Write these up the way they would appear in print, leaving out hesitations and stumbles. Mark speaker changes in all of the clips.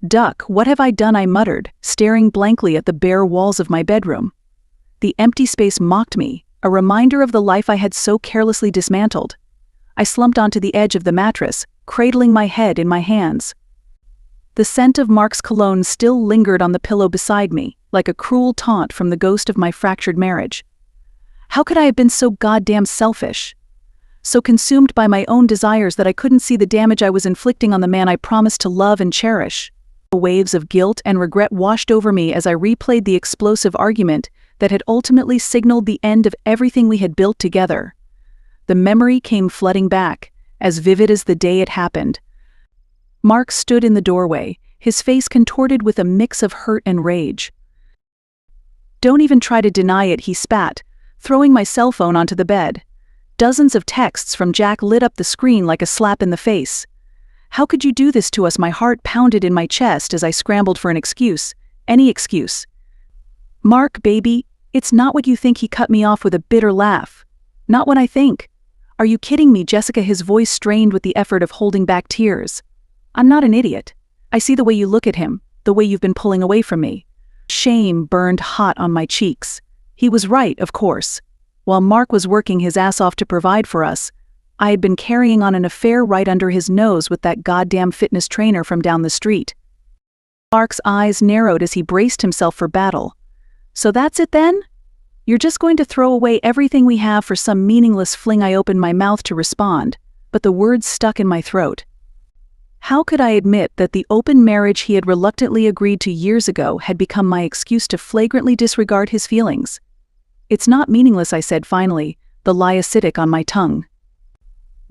Speaker 1: "Duck, what have I done?" I muttered, staring blankly at the bare walls of my bedroom. The empty space mocked me, a reminder of the life I had so carelessly dismantled. I slumped onto the edge of the mattress, cradling my head in my hands. The scent of Mark's cologne still lingered on the pillow beside me, like a cruel taunt from the ghost of my fractured marriage. How could I have been so goddamn selfish? So consumed by my own desires that I couldn't see the damage I was inflicting on the man I promised to love and cherish. Waves of guilt and regret washed over me as I replayed the explosive argument that had ultimately signaled the end of everything we had built together. The memory came flooding back, as vivid as the day it happened. Mark stood in the doorway, his face contorted with a mix of hurt and rage. "Don't even try to deny it," he spat, throwing my cell phone onto the bed. Dozens of texts from Jack lit up the screen like a slap in the face. "How could you do this to us?" My heart pounded in my chest as I scrambled for an excuse. Any excuse. "Mark, baby, it's not what you think." He cut me off with a bitter laugh. "Not what I think. Are you kidding me, Jessica?" His voice strained with the effort of holding back tears. "I'm not an idiot. I see the way you look at him, the way you've been pulling away from me." Shame burned hot on my cheeks. He was right, of course. While Mark was working his ass off to provide for us, I had been carrying on an affair right under his nose with that goddamn fitness trainer from down the street. Mark's eyes narrowed as he braced himself for battle. "So that's it then? You're just going to throw away everything we have for some meaningless fling?" I opened my mouth to respond, but the words stuck in my throat. How could I admit that the open marriage he had reluctantly agreed to years ago had become my excuse to flagrantly disregard his feelings? "It's not meaningless," I said finally, the lie acidic on my tongue.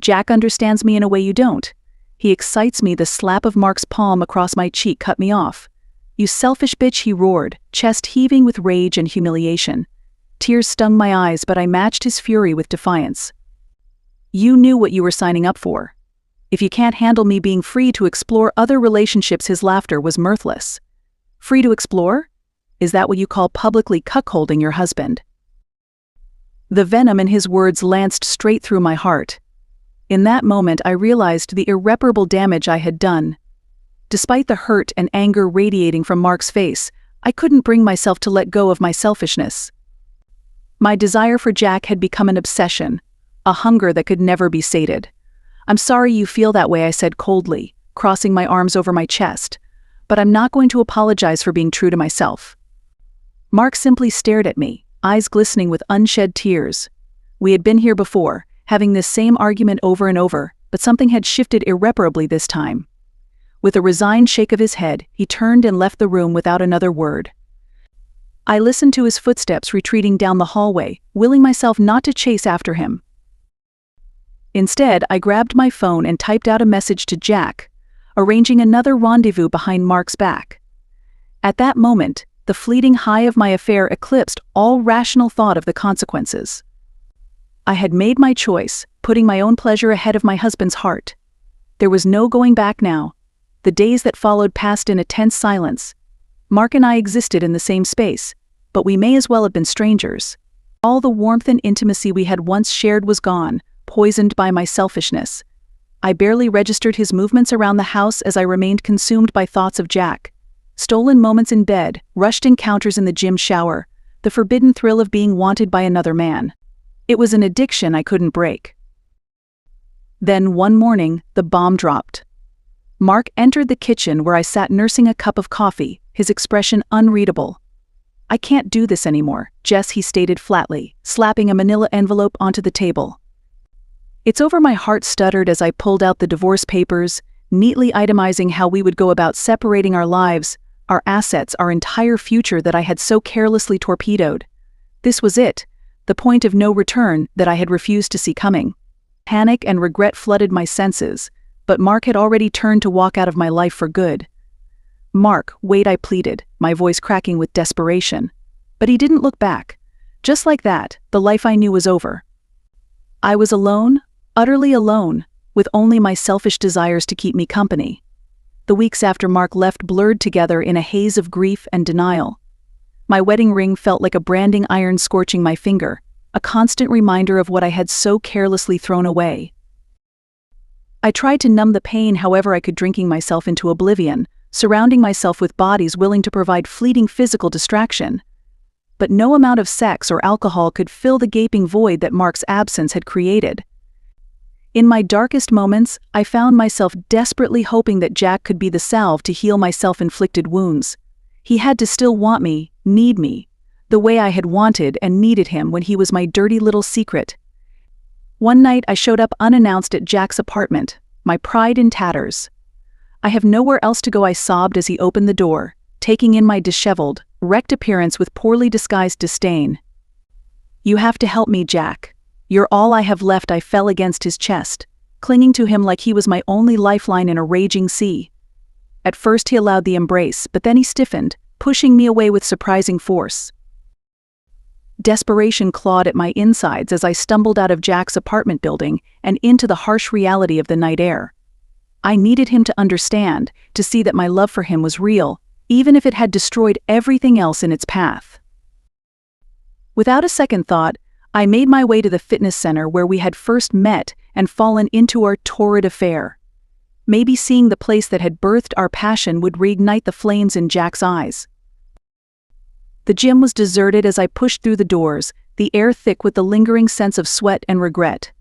Speaker 1: "Jack understands me in a way you don't. He excites me." The slap of Mark's palm across my cheek cut me off. "You selfish bitch," he roared, chest heaving with rage and humiliation. Tears stung my eyes, but I matched his fury with defiance. "You knew what you were signing up for. If you can't handle me being free to explore other relationships," his laughter was mirthless. "Free to explore? Is that what you call publicly cuckolding your husband?" The venom in his words lanced straight through my heart. In that moment I realized the irreparable damage I had done. Despite the hurt and anger radiating from Mark's face, I couldn't bring myself to let go of my selfishness. My desire for Jack had become an obsession, a hunger that could never be sated. "I'm sorry you feel that way," I said coldly, crossing my arms over my chest, "but I'm not going to apologize for being true to myself." Mark simply stared at me, eyes glistening with unshed tears. We had been here before, having this same argument over and over, but something had shifted irreparably this time. With a resigned shake of his head, he turned and left the room without another word. I listened to his footsteps retreating down the hallway, willing myself not to chase after him. Instead, I grabbed my phone and typed out a message to Jack, arranging another rendezvous behind Mark's back. At that moment, the fleeting high of my affair eclipsed all rational thought of the consequences. I had made my choice, putting my own pleasure ahead of my husband's heart. There was no going back now. The days that followed passed in a tense silence. Mark and I existed in the same space, but we may as well have been strangers. All the warmth and intimacy we had once shared was gone, poisoned by my selfishness. I barely registered his movements around the house as I remained consumed by thoughts of Jack. Stolen moments in bed, rushed encounters in the gym shower, the forbidden thrill of being wanted by another man. It was an addiction I couldn't break. Then one morning, the bomb dropped. Mark entered the kitchen where I sat nursing a cup of coffee, his expression unreadable. "I can't do this anymore, Jess," he stated flatly, slapping a manila envelope onto the table. "It's over." My heart stuttered as I pulled out the divorce papers, neatly itemizing how we would go about separating our lives, our assets, our entire future that I had so carelessly torpedoed. This was it, the point of no return that I had refused to see coming. Panic and regret flooded my senses, but Mark had already turned to walk out of my life for good. "Mark, wait," I pleaded, my voice cracking with desperation. But he didn't look back. Just like that, the life I knew was over. I was alone, utterly alone, with only my selfish desires to keep me company. The weeks after Mark left blurred together in a haze of grief and denial. My wedding ring felt like a branding iron scorching my finger, a constant reminder of what I had so carelessly thrown away. I tried to numb the pain however I could, drinking myself into oblivion, surrounding myself with bodies willing to provide fleeting physical distraction. But no amount of sex or alcohol could fill the gaping void that Mark's absence had created. In my darkest moments, I found myself desperately hoping that Jack could be the salve to heal my self-inflicted wounds. He had to still want me, need me, the way I had wanted and needed him when he was my dirty little secret. One night I showed up unannounced at Jack's apartment, my pride in tatters. "I have nowhere else to go," I sobbed as he opened the door, taking in my disheveled, wrecked appearance with poorly disguised disdain. "You have to help me, Jack. You're all I have left." I fell against his chest, clinging to him like he was my only lifeline in a raging sea. At first he allowed the embrace, but then he stiffened, pushing me away with surprising force. Desperation clawed at my insides as I stumbled out of Jack's apartment building and into the harsh reality of the night air. I needed him to understand, to see that my love for him was real, even if it had destroyed everything else in its path. Without a second thought, I made my way to the fitness center where we had first met and fallen into our torrid affair. Maybe seeing the place that had birthed our passion would reignite the flames in Jack's eyes. The gym was deserted as I pushed through the doors, the air thick with the lingering sense of sweat and regret.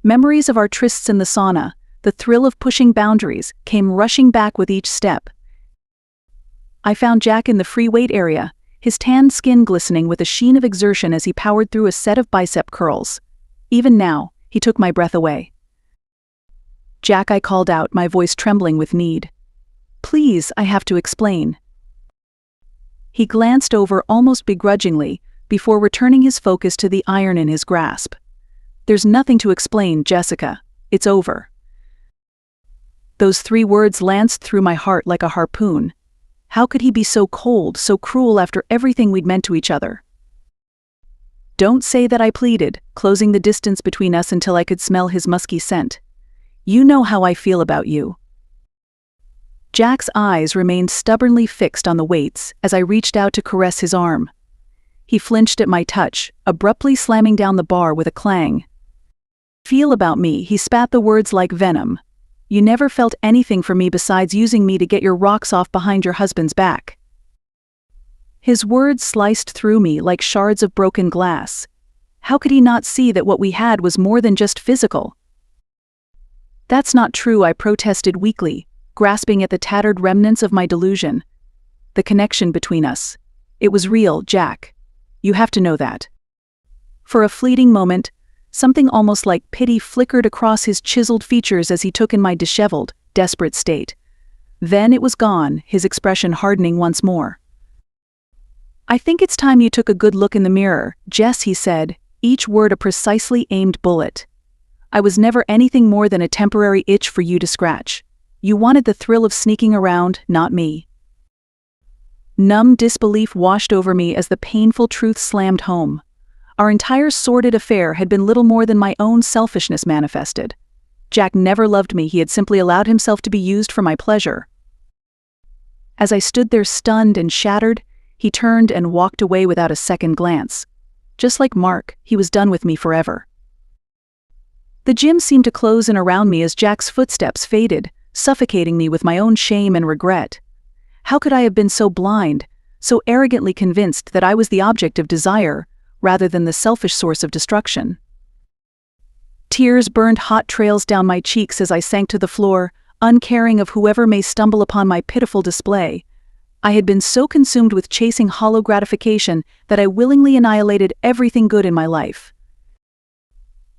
Speaker 1: Memories of our trysts in the sauna, the thrill of pushing boundaries, came rushing back with each step. I found Jack in the free weight area, his tanned skin glistening with a sheen of exertion as he powered through a set of bicep curls. Even now, he took my breath away. "Jack," I called out, my voice trembling with need. "Please, I have to explain." He glanced over almost begrudgingly before returning his focus to the iron in his grasp. "There's nothing to explain, Jessica. It's over." Those 3 words lanced through my heart like a harpoon. How could he be so cold, so cruel after everything we'd meant to each other? "Don't say that," I pleaded, closing the distance between us until I could smell his musky scent. "You know how I feel about you." Jack's eyes remained stubbornly fixed on the weights as I reached out to caress his arm. He flinched at my touch, abruptly slamming down the bar with a clang. "Feel about me," he spat the words like venom. "You never felt anything for me besides using me to get your rocks off behind your husband's back." His words sliced through me like shards of broken glass. How could he not see that what we had was more than just physical? "That's not true," I protested weakly, grasping at the tattered remnants of my delusion. "The connection between us. It was real, Jack. You have to know that." For a fleeting moment, something almost like pity flickered across his chiseled features as he took in my disheveled, desperate state. Then it was gone, his expression hardening once more. "I think it's time you took a good look in the mirror, Jess," he said, each word a precisely aimed bullet. "I was never anything more than a temporary itch for you to scratch. You wanted the thrill of sneaking around, not me." Numb disbelief washed over me as the painful truth slammed home. Our entire sordid affair had been little more than my own selfishness manifested. Jack never loved me, he had simply allowed himself to be used for my pleasure. As I stood there stunned and shattered, he turned and walked away without a second glance. Just like Mark, he was done with me forever. The gym seemed to close in around me as Jack's footsteps faded, suffocating me with my own shame and regret. How could I have been so blind, so arrogantly convinced that I was the object of desire, rather than the selfish source of destruction? Tears burned hot trails down my cheeks as I sank to the floor, uncaring of whoever may stumble upon my pitiful display. I had been so consumed with chasing hollow gratification that I willingly annihilated everything good in my life.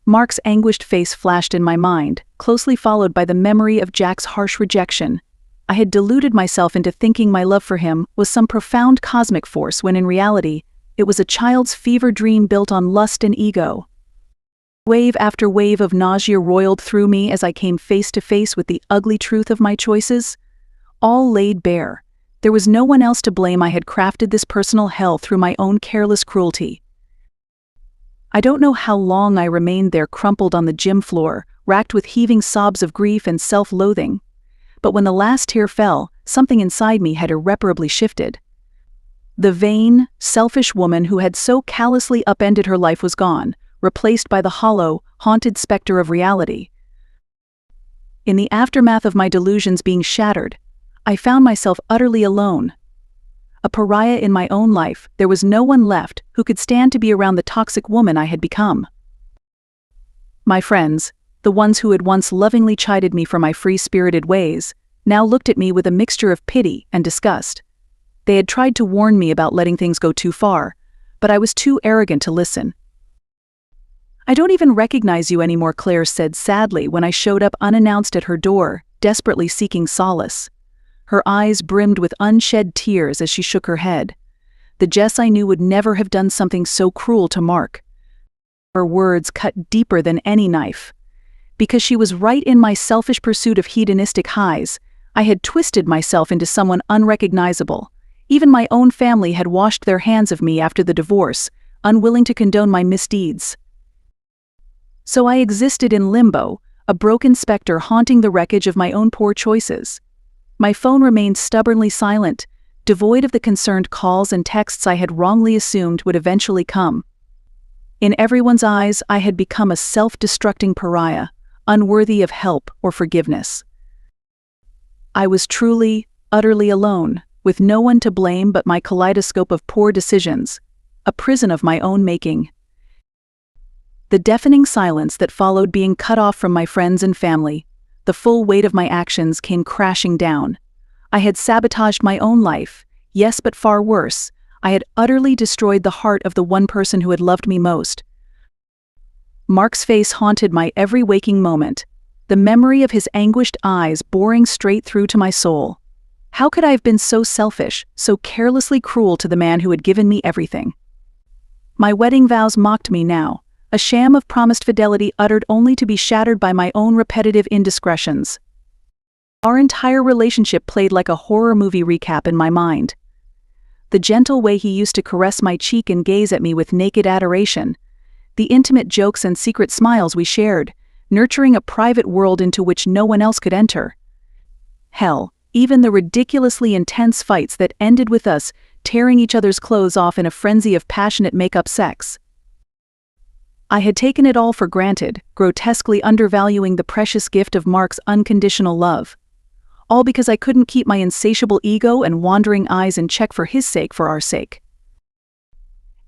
Speaker 1: Mark's anguished face flashed in my mind, closely followed by the memory of Jack's harsh rejection. I had deluded myself into thinking my love for him was some profound cosmic force when in reality, it was a child's fever dream built on lust and ego. Wave after wave of nausea roiled through me as I came face to face with the ugly truth of my choices. All laid bare. There was no one else to blame. I had crafted this personal hell through my own careless cruelty. I don't know how long I remained there crumpled on the gym floor, racked with heaving sobs of grief and self-loathing. But when the last tear fell, something inside me had irreparably shifted. The vain, selfish woman who had so callously upended her life was gone, replaced by the hollow, haunted specter of reality. In the aftermath of my delusions being shattered, I found myself utterly alone. A pariah in my own life, there was no one left who could stand to be around the toxic woman I had become. My friends, the ones who had once lovingly chided me for my free-spirited ways, now looked at me with a mixture of pity and disgust. They had tried to warn me about letting things go too far, but I was too arrogant to listen. "I don't even recognize you anymore," Claire said sadly when I showed up unannounced at her door, desperately seeking solace. Her eyes brimmed with unshed tears as she shook her head. The Jess I knew would never have done something so cruel to Mark. Her words cut deeper than any knife. Because she was right in my selfish pursuit of hedonistic highs, I had twisted myself into someone unrecognizable. Even my own family had washed their hands of me after the divorce, unwilling to condone my misdeeds. So I existed in limbo, a broken specter haunting the wreckage of my own poor choices. My phone remained stubbornly silent, devoid of the concerned calls and texts I had wrongly assumed would eventually come. In everyone's eyes, I had become a self-destructing pariah, unworthy of help or forgiveness. I was truly, utterly alone, with no one to blame but my kaleidoscope of poor decisions, a prison of my own making. The deafening silence that followed being cut off from my friends and family, the full weight of my actions came crashing down. I had sabotaged my own life, yes, but far worse, I had utterly destroyed the heart of the one person who had loved me most. Mark's face haunted my every waking moment, the memory of his anguished eyes boring straight through to my soul. How could I have been so selfish, so carelessly cruel to the man who had given me everything? My wedding vows mocked me now, a sham of promised fidelity uttered only to be shattered by my own repetitive indiscretions. Our entire relationship played like a horror movie recap in my mind. The gentle way he used to caress my cheek and gaze at me with naked adoration, the intimate jokes and secret smiles we shared, nurturing a private world into which no one else could enter. Hell, even the ridiculously intense fights that ended with us tearing each other's clothes off in a frenzy of passionate make-up sex. I had taken it all for granted, grotesquely undervaluing the precious gift of Mark's unconditional love. All because I couldn't keep my insatiable ego and wandering eyes in check for his sake, for our sake.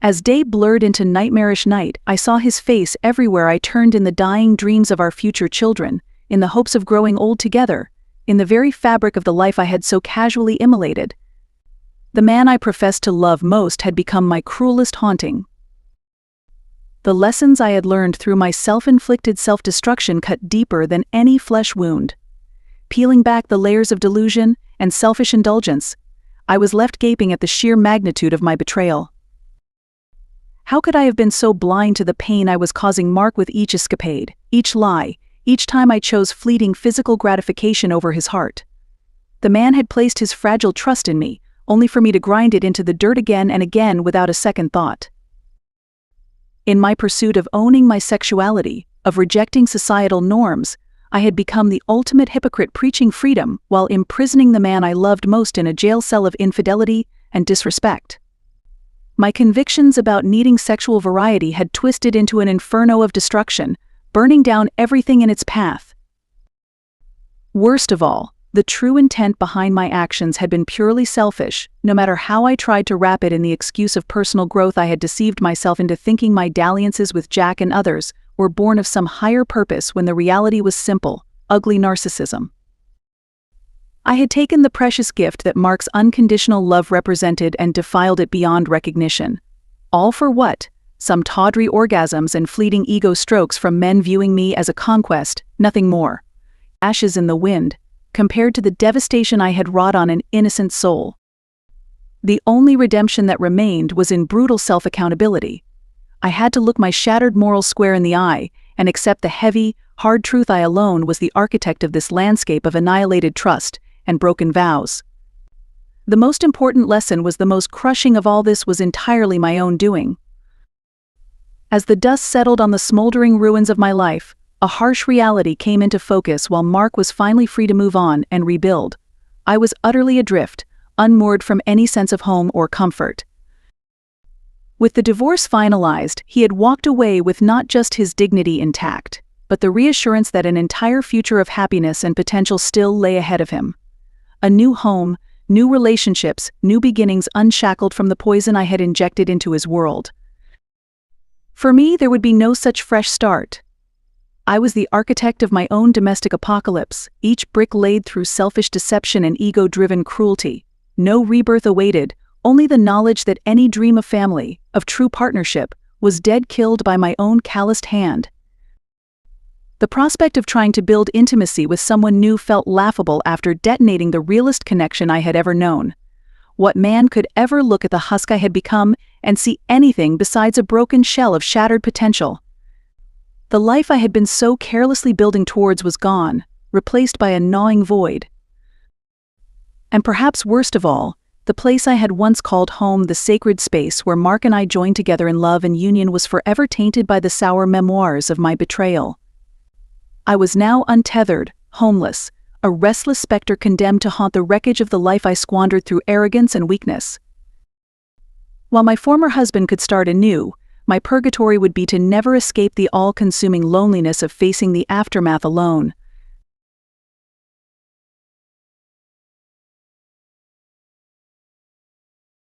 Speaker 1: As day blurred into nightmarish night, I saw his face everywhere I turned in the dying dreams of our future children, in the hopes of growing old together, in the very fabric of the life I had so casually immolated. The man I professed to love most had become my cruelest haunting. The lessons I had learned through my self-inflicted self-destruction cut deeper than any flesh wound. Peeling back the layers of delusion and selfish indulgence, I was left gaping at the sheer magnitude of my betrayal. How could I have been so blind to the pain I was causing Mark with each escapade, each lie, each time I chose fleeting physical gratification over his heart? The man had placed his fragile trust in me, only for me to grind it into the dirt again and again without a second thought. In my pursuit of owning my sexuality, of rejecting societal norms, I had become the ultimate hypocrite, preaching freedom while imprisoning the man I loved most in a jail cell of infidelity and disrespect. My convictions about needing sexual variety had twisted into an inferno of destruction, burning down everything in its path. Worst of all, the true intent behind my actions had been purely selfish. No matter how I tried to wrap it in the excuse of personal growth, I had deceived myself into thinking my dalliances with Jack and others were born of some higher purpose when the reality was simple, ugly narcissism. I had taken the precious gift that Mark's unconditional love represented and defiled it beyond recognition. All for what? Some tawdry orgasms and fleeting ego strokes from men viewing me as a conquest, nothing more. Ashes in the wind, compared to the devastation I had wrought on an innocent soul. The only redemption that remained was in brutal self-accountability. I had to look my shattered morals square in the eye and accept the heavy, hard truth: I alone was the architect of this landscape of annihilated trust and broken vows. The most important lesson was the most crushing of all this was entirely my own doing. As the dust settled on the smoldering ruins of my life, a harsh reality came into focus. While Mark was finally free to move on and rebuild, I was utterly adrift, unmoored from any sense of home or comfort. With the divorce finalized, he had walked away with not just his dignity intact, but the reassurance that an entire future of happiness and potential still lay ahead of him. A new home, new relationships, new beginnings unshackled from the poison I had injected into his world. For me, there would be no such fresh start. I was the architect of my own domestic apocalypse, each brick laid through selfish deception and ego-driven cruelty. No rebirth awaited, only the knowledge that any dream of family, of true partnership, was dead, killed by my own calloused hand. The prospect of trying to build intimacy with someone new felt laughable after detonating the realest connection I had ever known. What man could ever look at the husk I had become and see anything besides a broken shell of shattered potential? The life I had been so carelessly building towards was gone, replaced by a gnawing void. And perhaps worst of all, the place I had once called home, the sacred space where Mark and I joined together in love and union, was forever tainted by the sour memoirs of my betrayal. I was now untethered, homeless, a restless specter condemned to haunt the wreckage of the life I squandered through arrogance and weakness. While my former husband could start anew, my purgatory would be to never escape the all-consuming loneliness of facing the aftermath alone,